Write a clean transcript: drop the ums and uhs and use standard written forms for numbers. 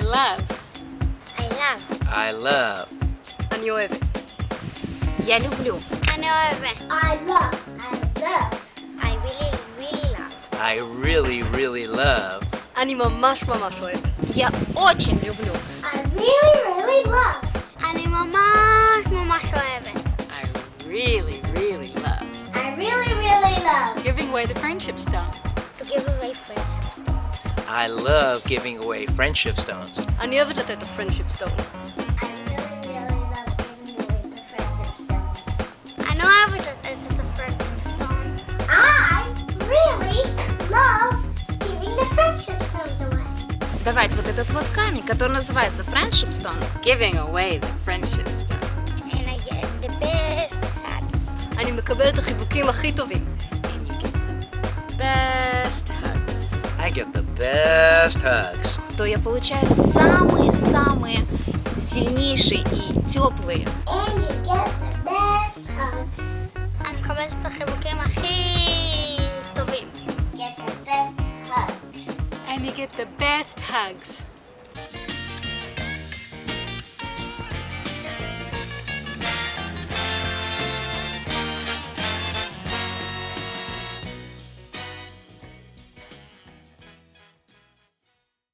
love. I love. I love. אני אוהבת. Я люблю. אני אוהבת. I love. I love. I really, really love. I really, really love. אני ממש ממש אוהבת. Я очень люблю. I really, really love. אני ממש ממש אוהבת. I really, really love. I really, really love. Giving away the friendship stone. To give away friendship stones. I love giving away friendship stones. אני אוהבת לתת את הפרנדשיפ סטון. I really, really love giving away the friendship stones. אני אוהבת לתת את ה-friendship stone. I really love giving the friendship stones away. Давать вот этот вот камень, который называется friendship stone. Giving away the friendship stone. And I get the best hugs. אני מקבלת את החיבוקים הכי טובים. And you get the best hugs. I get the best hugs. То я получаю самые-самые сильнейшие и теплые. And you get the best hugs. אני מקבלת את החיבוקים הכי טובים. Get the best hugs. And you get the best hugs.